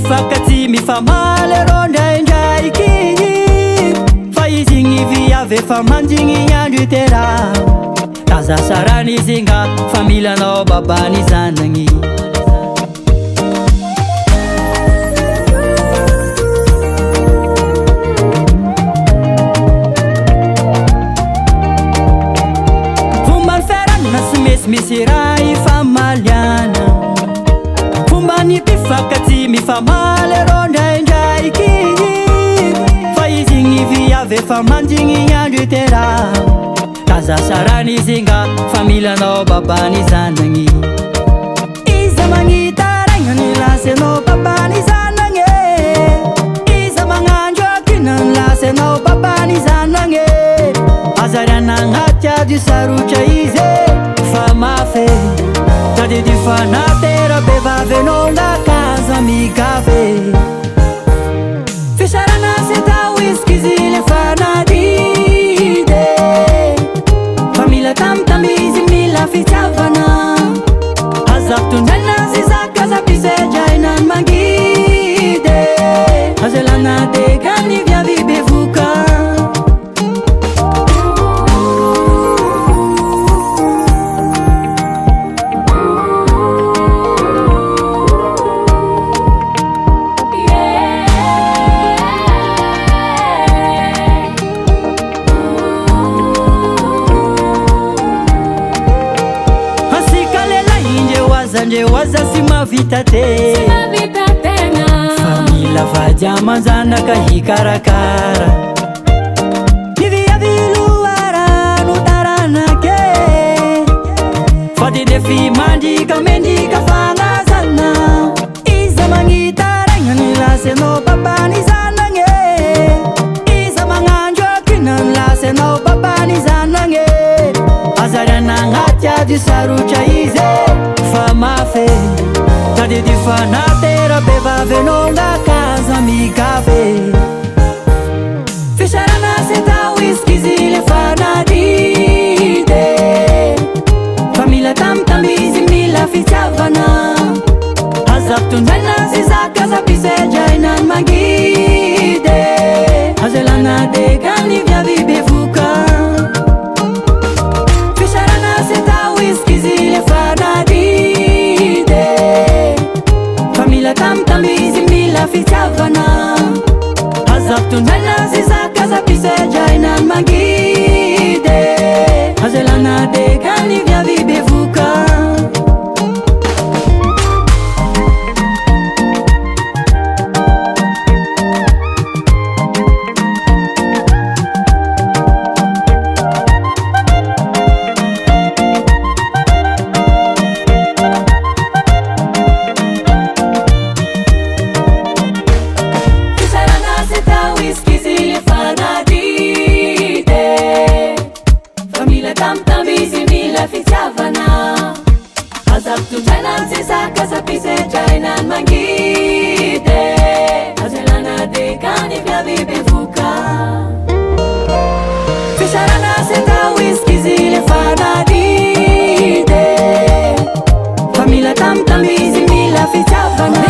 mifakaty mifamaly rô ndraindraiky fa izy gny viavy efa mandigny andro itera tazasarany izy nga familanao babany zanagny fomba ferana sy mesy misy raha ifamaliana fomba ny mpifakaty mifamaly rô ndraindraiky fa izy gny viavy efa mandigny andro itera tazasarany izy nga familanao babany zanagny iza magnitaraigna ny lasenao babany zanagny iza magnandro akinany lasenao babany zanagny azariana agnaty ady sarotra izy fa mafy tady dy fanatera be vavenao ngakaza migave fisarana se tao izy izy le fanadide famila tamtamizy mila fitiavana azaptondraina zizaka zapisedrainany mangide azelana dekany viavy bevoka waza si mavita te famila vajamanzanaka hikarakara iviaviluara nutaranake fadidefi mandika mendika fanazana iza magnitaraigna ny lasenao babany zanagny iza magnandro akinany lasenao babany zanagny azariana agnaty ady sarotra izy fa mafy tady dy fanatera be vavenao ngakaza migave fisarana se tao izy izy le fanadide famila tamtamizy mila fitiavana azaptondraina zizaka zapisedrainany mangide azelana dekany viavy bevoka fisarana se tao izy izy le fanadide famila tamtamizy mila fitiavana azaptondraina zizaka zapisedrainany mangide azelana dekany viavy bevoka tamtamizy mila fitiavana azaptondraina zizaka zapisedrainany mangide azelana dekany viavy bevoka fisarana se tao izy izy le fanadide famila tamtamizy mila fitiavana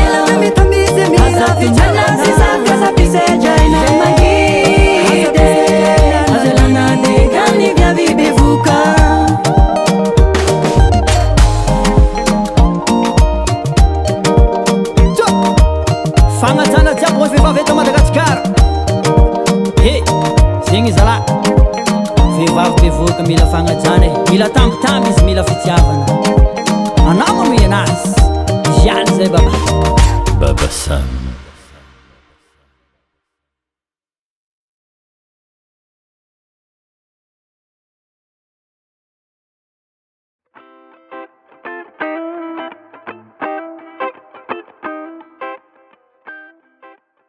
azaptondraina zizaka zapisedrainany mangide azelana dekany viavy bevoka fagnajana jiaby ho vehivavy eto Madagasikara zegny zala vehivavy bevoka mila fagnajana mila tambitamby izy mila fitiavana anao manohy anazy izy ihany zay baba Sam